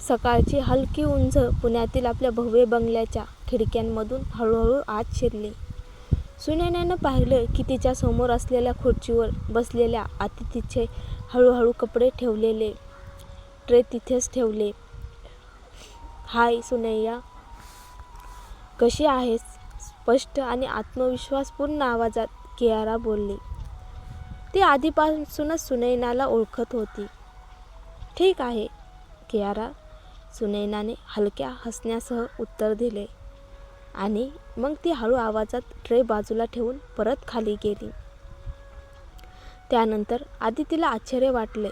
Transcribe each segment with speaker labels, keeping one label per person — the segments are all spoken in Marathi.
Speaker 1: सकाळची हलकी उंच पुण्यातील आपल्या भव्य बंगल्याच्या खिडक्यांमधून हळूहळू आत शिरली. सुनैनानं पाहिलं की तिच्या समोर असलेल्या खुर्चीवर बसलेल्या अतिथीचे हळूहळू कपडे ठेवलेले ट्रे तिथेच ठेवले. हाय सुनैया, कशी आहेस? स्पष्ट आणि आत्मविश्वासपूर्ण आवाजात कियारा बोलली. ती आधीपासूनच सुनैनाला ओळखत होती. ठीक आहे कियारा, सुनैनाने हलक्या हसण्यासह उत्तर दिले आणि मग ती हळू आवाजात ट्रे बाजूला ठेवून परत खाली गेली. त्यानंतर आदितीला आश्चर्य वाटले.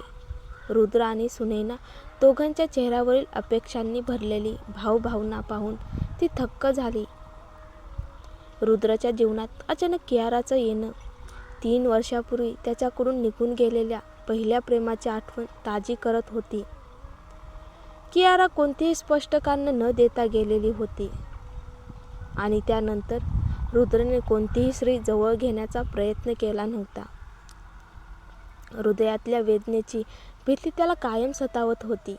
Speaker 1: रुद्र आणि सुनैना दोघांच्या चेहऱ्यावरील अपेक्षांनी भरलेली भावभावना पाहून ती थक्क झाली. रुद्रच्या जीवनात अचानक कियाराचं येणं 3 वर्षापूर्वी त्याच्याकडून निघून गेलेल्या पहिल्या प्रेमाची आठवण ताजी करत होती. कियारा कोणतेही स्पष्ट कारण न देता गेलेली होती आणि त्यानंतर रुद्रने कोणतीही स्त्री जवळ घेण्याचा प्रयत्न केला नव्हता. हृदयातल्या वेदनेची भीती त्याला कायम सतावत होती.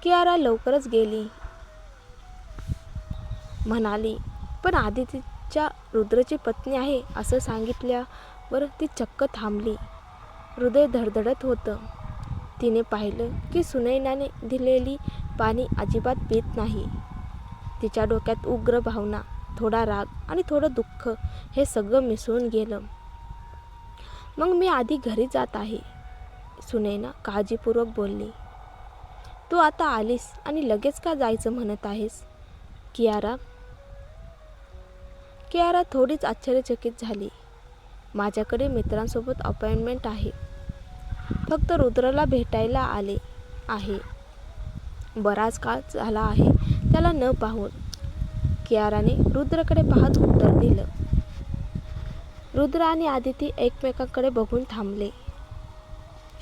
Speaker 1: कियारा लवकरच गेली म्हणाली, पण आदितीच्या रुद्रची पत्नी आहे असं सांगितल्यावर ती चक्क थांबली. हृदय धडधडत होतं. तिने पाहिलं की सुनैनाने दिलेली पाणी अजिबात पीत नाही. तिच्या डोक्यात उग्र भावना, थोडा राग आणि थोडं दुःख हे सगळं मिसळून गेलं. मग मी आधी घरी जात आहे, सुनैना काळजीपूर्वक बोलली. तू आता आलीस आणि लगेच का जायचं म्हणत आहेस? कियारा थोडीच आश्चर्यचकित झाली. माझ्याकडे मित्रांसोबत अपॉइंटमेंट आहे. फक्त रुद्रला भेटायला आले आहे. बराच काळ झाला आहे त्याला न पाहून. कियाराने रुद्रकडे पाहत उत्तर दिलं. रुद्र आणि आदिती एकमेकांकडे बघून थांबले.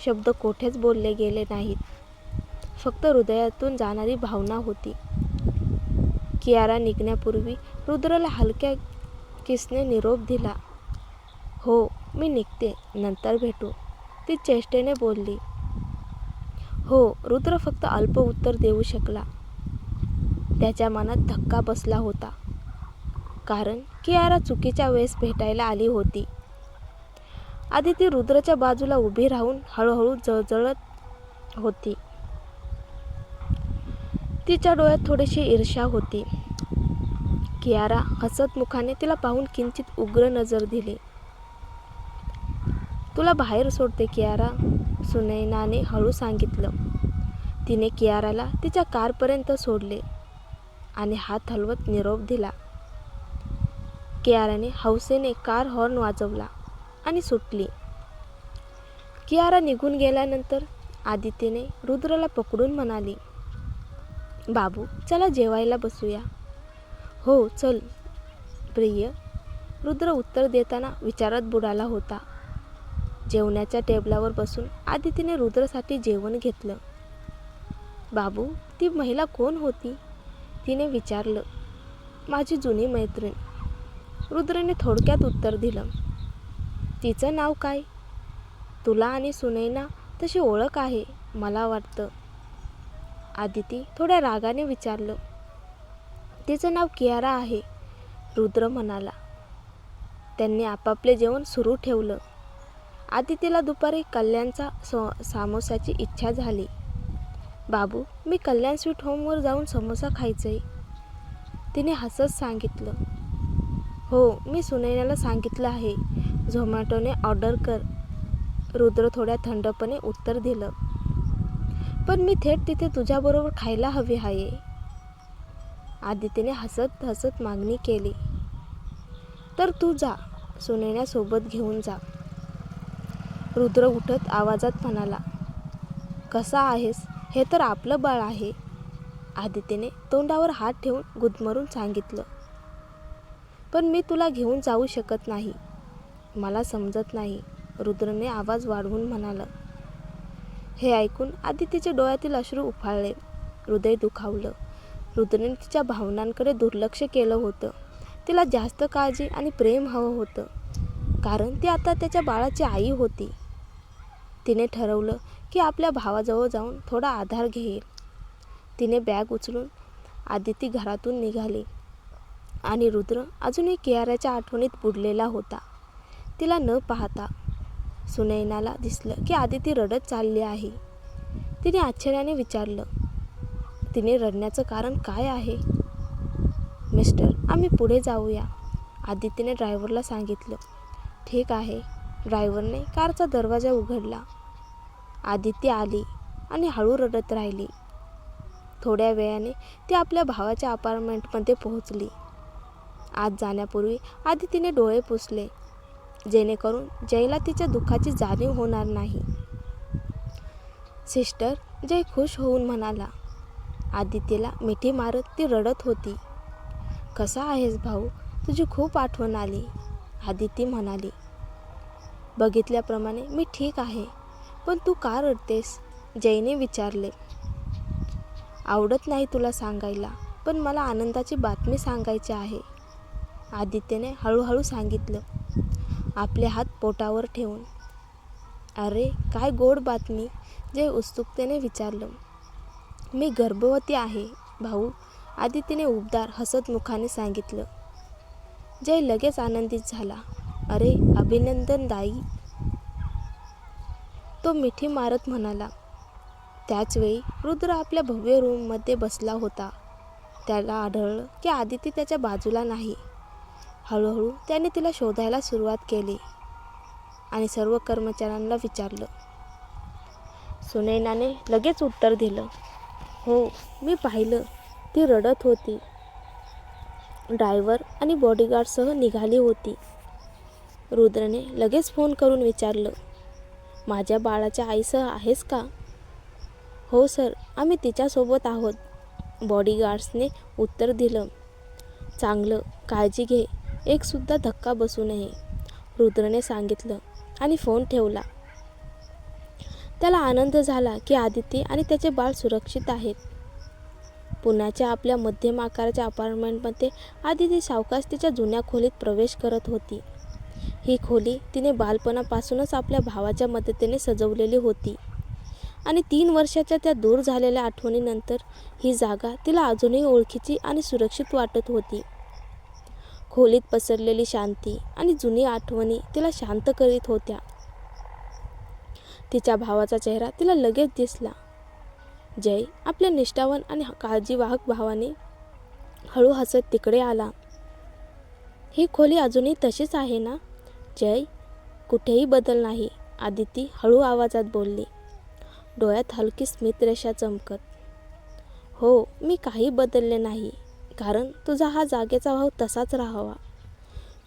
Speaker 1: शब्द कोठेच बोलले गेले नाहीत. फक्त हृदयातून जाणारी भावना होती. कियारा निघण्यापूर्वी रुद्रला हलक्या किसने निरोप दिला. हो, मी निघते, नंतर भेटू, ती चेष्टेने बोलली. हो, रुद्र फक्त अल्प उत्तर देऊ शकला. त्याच्या मनात धक्का बसला होता. कारण कियारा चुकीच्या वेळेस भेटायला आली होती. आदिती रुद्रच्या बाजूला उभी राहून हळूहळू जळजळत होती. तिच्या डोळ्यात थोडीशी ईर्ष्या होती. कियारा हसत मुखाने तिला पाहून किंचित उग्र नजर दिली. तुला बाहेर सोडते कियारा, सुनैनाने हळू सांगितलं. तिने कियाराला तिच्या कारपर्यंत सोडले आणि हात हलवत निरोप दिला. कियाराने हौसेने कार हॉर्न वाजवला आणि सुटली. कियारा निघून गेल्यानंतर आदितीने रुद्रला पकडून म्हणाली, बाबू, चला जेवायला बसूया. हो चल प्रिय, रुद्र उत्तर देताना विचारात बुडाला होता. जेवणाच्या टेबलावर बसून आदितीने रुद्रसाठी जेवण घेतलं. बाबू, ती महिला कोण होती? तिने विचारलं. माझी जुनी मैत्रीण, रुद्रने थोडक्यात उत्तर दिलं. तिचं नाव काय? तुला आणि सुनैना तशी ओळख आहे मला वाटतं, आदिती थोड्या रागाने विचारलं. तिचं नाव कियारा आहे, रुद्र म्हणाला. त्यांनी आपापले जेवण सुरू ठेवलं. आदितीला दुपारी कल्याणचा सामोसाची इच्छा झाली. बाबू, मी कल्याण स्वीट होमवर जाऊन समोसा खायचंय, तिने हसत सांगितलं. हो, मी सुनैनाला सांगितलं आहे, झोमॅटोने ऑर्डर कर, रुद्र थोड्या थंडपणे उत्तर दिलं. पण मी थेट तिथे तुझ्याबरोबर खायला हवी आहे, आदितीने हसत हसत मागणी केली. तर तू जा, सुनैना सोबत घेऊन जा, रुद्र उठत आवाजात म्हणाला. कसा आहेस? हे तर आपलं बाळ आहे, आदितीने तोंडावर हात ठेवून गुदमरून सांगितलं. पण मी तुला घेऊन जाऊ शकत नाही, मला समजत नाही, रुद्रने आवाज वाढवून म्हणाला. हे ऐकून आदितीच्या डोळ्यातील अश्रू उफाळले. हृदय दुखावलं. रुद्रने तिच्या भावनांकडे दुर्लक्ष केलं होतं. तिला जास्त काळजी आणि प्रेम हवं होतं, कारण ती आता त्याच्या बाळाची आई होती. तिने ठरवलं की आपल्या भावाजवळ जाऊन थोडा आधार घेईल. तिने बॅग उचलून आदिती घरातून निघाली आणि रुद्र अजूनही कियाराच्या आठवणीत बुडलेला होता. तिला न पाहता सुनैनाला दिसलं की आदिती रडत चालली आहे. तिने आश्चर्याने विचारलं, तिने रडण्याचं कारण काय आहे? मिस्टर, आम्ही पुढे जाऊया, आदितीने ड्रायव्हरला सांगितलं. ठीक आहे. ड्रायव्हरने कारचा दरवाजा उघडला. आदिती आली आणि हळू रडत राहिली. थोड्या वेळाने ती आपल्या भावाच्या अपार्टमेंटमध्ये पोहोचली. आत जाण्यापूर्वी आदितीने डोळे पुसले, जेणेकरून जयला तिच्या दुःखाची जाणीव होणार नाही. सिस्टर, जय खुश होऊन म्हणाला. आदितीला मिठी मारत ती रडत होती. कसा आहेस भाऊ? तुझी खूप आठवण आली, आदिती म्हणाली. बघितल्याप्रमाणे मी ठीक आहे, पण तू का रडतेस? जयने विचारले. आवडत नाही तुला सांगायला, पण मला आनंदाची बातमी सांगायची आहे, आदित्यने हळूहळू सांगितलं, आपले हात पोटावर ठेवून. अरे, काय गोड बातमी? जय उत्सुकतेने विचारलं. मी गर्भवती आहे भाऊ, आदितीने उबदार हसत मुखाने सांगितलं. जय लगेच आनंदित झाला. अरे, अभिनंदन दाई, तो मिठी मारत म्हणाला. त्याचवेळी रुद्र आपल्या भव्य रूममध्ये बसला होता. त्याला आढळलं की आदिती त्याच्या बाजूला नाही. हळूहळू त्याने तिला शोधायला सुरुवात केली आणि सर्व कर्मचाऱ्यांना विचारलं. सुनैनाने लगेच उत्तर दिलं. हो, मी पाहिलं, ती रडत होती. ड्रायव्हर आणि बॉडीगार्डसह निघाली होती. रुद्रने लगेच फोन करून विचारलं, माझ्या बाळाच्या आईसह आहेस का? हो सर, आम्ही तिच्यासोबत आहोत, बॉडीगार्ड्सने उत्तर दिलं. चांगलं, काळजी घे, एकसुद्धा धक्का बसू नये, रुद्रने सांगितलं आणि फोन ठेवला. त्याला आनंद झाला की आदिती आणि त्याचे बाळ सुरक्षित आहेत. पुण्याच्या आपल्या मध्यम आकाराच्या अपार्टमेंटमध्ये आदिती सावकाश तिच्या जुन्या खोलीत प्रवेश करत होती. ही खोली तिने बालपणापासूनच आपल्या भावाच्या मदतीने सजवलेली होती आणि 3 वर्षाच्या त्या दूर झालेल्या आठवणीनंतर ही जागा तिला अजूनही ओळखीची आणि सुरक्षित वाटत होती. खोलीत पसरलेली शांती आणि जुनी आठवणी तिला शांत करीत होत्या. तिच्या भावाचा चेहरा तिला लगेच दिसला. जय आपल्या निष्ठावान आणि काळजीवाहक भावाने हळू हसत तिकडे आला. ही खोली अजूनही तशीच आहे ना? जय, कुठेही बदल नाही, आदिती हळू आवाजात बोलली, डोळ्यात हलकी स्मितरेषा चमकत. हो, मी काही बदलले नाही, कारण तुझा हा जागेचा भाव तसाच राहावा.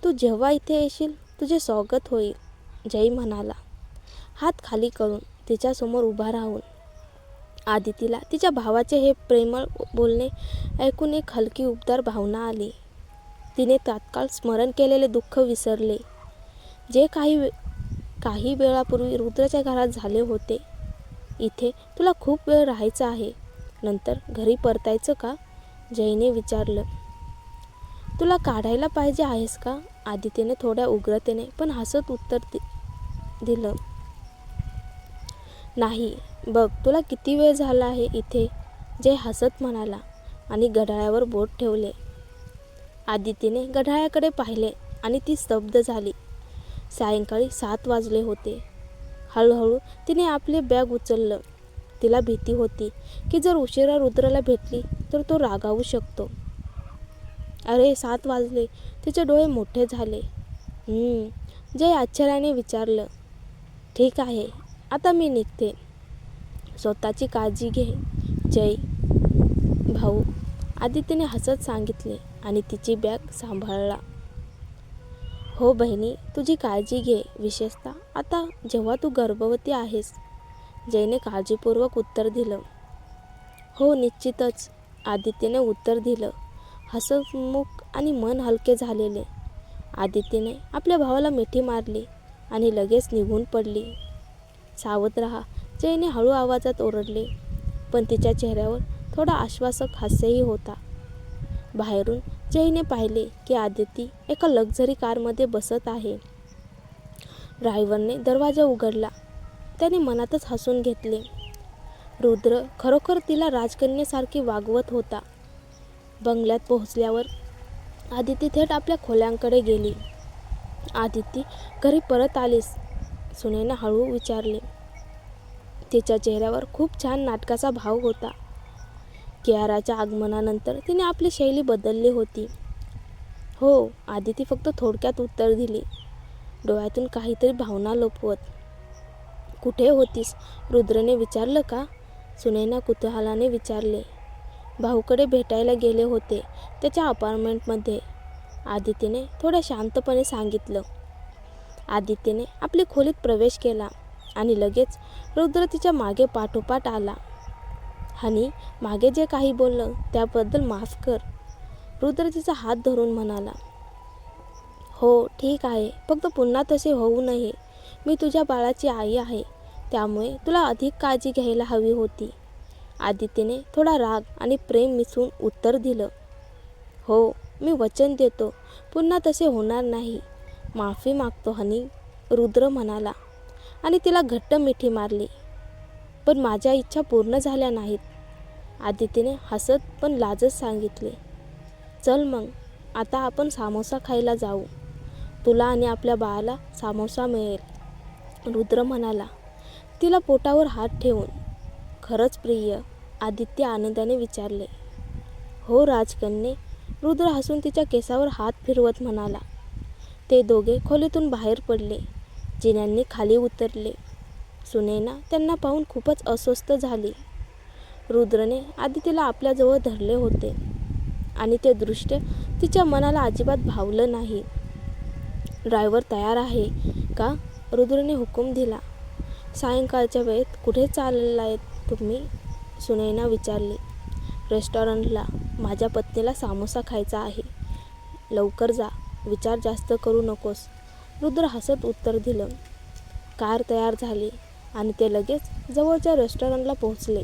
Speaker 1: तू जेव्हा इथे येशील तुझे स्वागत होईल, जय म्हणाला, हात खाली करून तिच्यासमोर उभा राहून. आदितीला तिच्या भावाचे हे प्रेमळ बोलणे ऐकून एक हलकी उबदार भावना आली. तिने तात्काळ स्मरण केलेले दुःख विसरले, जे काही वेळापूर्वी रुद्राच्या घरात झाले होते. इथे तुला खूप वेळ राहायचं आहे, नंतर घरी परतायचं का? जयने विचारलं. तुला काढायला पाहिजे आहेस का? आदितीने थोड्या उग्रतेने पण हसत उत्तर दिलं. नाही, बघ तुला किती वेळ झाला आहे इथे, जय हसत म्हणाला आणि घड्याळावर बोट ठेवले. आदितीने घड्याळाकडे पाहिले आणि ती स्तब्ध झाली. सायंकाळी 7 वाजले होते. हळूहळू तिने आपले बॅग उचललं. तिला भीती होती की जर उशिरा रुद्राला भेटली तर तो रागावू शकतो. अरे, 7 वाजले, तिचे डोळे मोठे झाले. जय आश्चर्याने विचारलं. ठीक आहे, आता मी निघते, स्वतःची काळजी घे, जय भाऊ, आदितीने हसत सांगितले आणि तिची बॅग सांभाळला. हो बहिणी, तुझी काळजी घे, विशेषतः आता जेव्हा तू गर्भवती आहेस, जयने काळजीपूर्वक उत्तर दिलं. हो निश्चितच, आदित्यने उत्तर दिलं, हसमुख आणि मन हलके झालेले. आदितीने आपल्या भावाला मिठी मारली आणि लगेच निघून पडली. सावध राहा, जयने हळू आवाजात ओरडले, पण तिच्या चेहऱ्यावर थोडा आश्वासक हास्यही होता. बाहेरून जयने पाहिले की आदिती एका लक्झरी कारमध्ये बसत आहे. ड्रायव्हरने दरवाजा उघडला. त्याने मनातच हसून घेतले. रुद्र खरोखर तिला राजकन्येसारखी वागवत होता. बंगल्यात पोहोचल्यावर आदिती थेट आपल्या खोल्यांकडे गेली. आदिती, घरी परत आलीस? सुनैना हळू विचारले. तिच्या चेहऱ्यावर खूप छान नाटकाचा भाव होता. कियाराच्या आगमनानंतर तिने आपली शैली बदलली होती. हो, आदिती फक्त थोडक्यात उत्तर दिली, डोळ्यातून काहीतरी भावना लपवत. कुठे होतीस? रुद्रने विचारलं का? सुनैना कुतूहलाने विचारले. भाऊकडे भेटायला गेले होते, त्याच्या अपार्टमेंटमध्ये, आदितीने थोड्या शांतपणे सांगितलं. आदितीने आपली खोलीत प्रवेश केला आणि लगेच रुद्र तिच्या मागे पाठोपाठ आला. हनी, मागे जे काही बोललं त्याबद्दल माफ कर, रुद्र तिचा हात धरून म्हणाला. हो ठीक आहे, फक्त पुन्हा तसे होऊ नये. मी तुझ्या बाळाची आई आहे, त्यामुळे तुला अधिक काळजी घ्यायला हवी होती. आदितीने थोडा राग आणि प्रेम मिसळून उत्तर दिलं. हो, मी वचन देतो, पुन्हा तसे होणार नाही. माफी मागतो हनी, रुद्र म्हणाला आणि तिला घट्ट मिठी मारली. पण माझ्या इच्छा पूर्ण झाल्या नाहीत, आदितीने हसत पण लाजत सांगितले. चल मग, आता आपण सामोसा खायला जाऊ. तुला आणि आपल्या बाळाला सामोसा मिळेल, रुद्र म्हणाला, तिला पोटावर हात ठेवून. खरंच प्रिय? आदित्य आनंदाने विचारले. हो राजकन्ये, रुद्र हसून तिच्या केसावर हात फिरवत म्हणाला. ते दोघे खोलीतून बाहेर पडले. जिन्यांनी खाली उतरले. सुनैना त्यांना पाहून खूपच अस्वस्थ झाली. रुद्रने आदितीला आपल्याजवळ धरले होते आणि ते दृश्य तिच्या मनाला अजिबात भावलं नाही. ड्रायव्हर तयार आहे का? रुद्रने हुकूम दिला. सायंकाळच्या वेळेत कुठे चाललायत तुम्ही? सुनैना विचारली. रेस्टॉरंटला, माझ्या पत्नीला सामोसा खायचा आहे. लवकर जा, विचार जास्त करू नकोस, रुद्र हसत उत्तर दिलं. कार तयार झाली आणि ते लगेच जवळच्या रेस्टॉरंटला पोहोचले.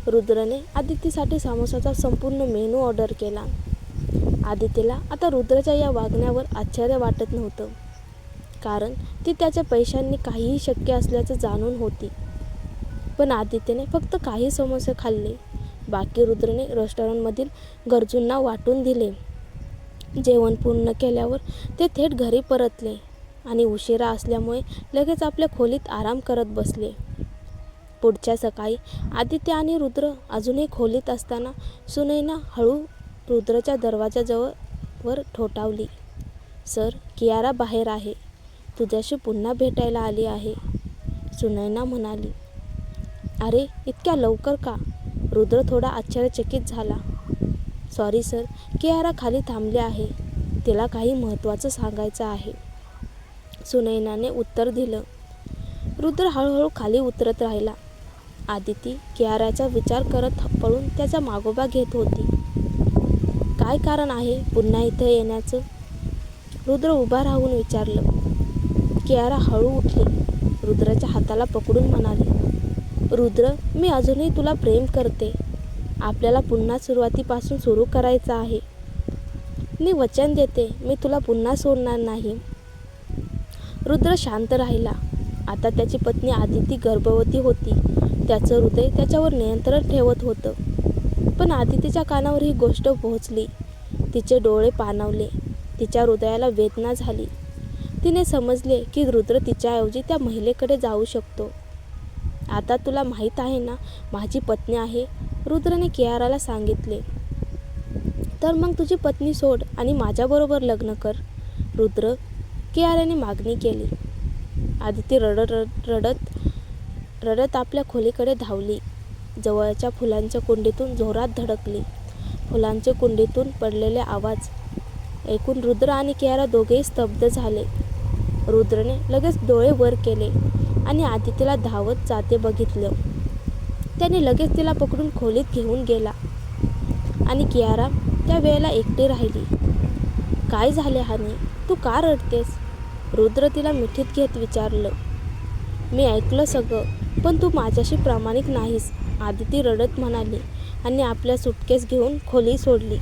Speaker 1: रुद्रने आदितीसाठी सामोसाचा संपूर्ण मेनू ऑर्डर केला. आदितीला आता रुद्रच्या या वागण्यावर आश्चर्य वाटत नव्हतं, कारण ती त्याच्या पैशांनी काहीही शक्य असल्याचं जाणून होती. पण आदित्यने फक्त काही समोसे खाल्ले, बाकी रुद्रने रेस्टॉरंटमधील गरजूंना वाटून दिले. जेवण पूर्ण केल्यावर ते थेट घरी परतले आणि उशिरा असल्यामुळे लगेच आपल्या खोलीत आराम करत बसले. पुढच्या सकाळी आदित्य आणि रुद्र अजूनही खोलीत असताना सुनैना हळू रुद्रच्या दरवाजाजवळ ठोठावली. सर, कियारा बाहेर आहे, तुझ्याशी पुन्हा भेटायला आली आहे, सुनैना म्हणाली. अरे, इतक्या लवकर का? रुद्र थोडा आश्चर्यचकित झाला. सॉरी सर, कियारा खाली थांबली आहे, तिला काही महत्त्वाचं सांगायचं आहे, सुनैनाने उत्तर दिलं. रुद्र हळूहळू खाली उतरत राहिला. आदिती कियाराचा विचार करत पळून त्याचा मागोवा घेत होती. काय कारण आहे पुन्हा इथे येण्याचं? रुद्र उभा राहून विचारलं. कियारा हळू उठली. रुद्राच्या हाताला पकडून म्हणाली. रुद्र, मी अजूनही तुला प्रेम करते. आपल्याला पुन्हा सुरुवातीपासून सुरू करायचं आहे. मी वचन देते, मी तुला पुन्हा सोडणार नाही. रुद्र शांत राहिला. आता त्याची पत्नी आदिती गर्भवती होती. त्याचं हृदय त्याच्यावर नियंत्रण ठेवत होतं. पण आदितीच्या कानावर ही गोष्ट पोहोचली. तिचे डोळे पाणावले. तिच्या हृदयाला वेदना झाली. तिने समजले की रुद्र तिच्याऐवजी त्या महिलेकडे जाऊ शकतो. आता तुला माहीत आहे ना, माझी पत्नी आहे, रुद्रने कियाराला सांगितले. तर मग तुझी पत्नी सोड आणि माझ्याबरोबर लग्न कर, रुद्र, कियाराने मागणी केली. आदिती रडत आपल्या खोलीकडे धावली. जवळच्या फुलांच्या कुंडीतून जोरात धडकली. फुलांच्या कुंडीतून पडलेले आवाज ऐकून रुद्र आणि कियारा दोघेही स्तब्ध झाले. रुद्रने लगेच डोळे वर केले आणि आदितीला धावत जाते बघितलं. त्याने लगेच तिला पकडून खोलीत घेऊन गेला आणि कियारा त्या वेळेला एकटी राहिली. काय झाले हनी, तू का रडतेस? रुद्र तिला मिठीत घेत विचारलं. मी ऐकलं सगळं, पण तू माझ्याशी प्रामाणिक नाहीस, आदिती रडत म्हणाली आणि आपल्या सुटकेस घेऊन खोली सोडली.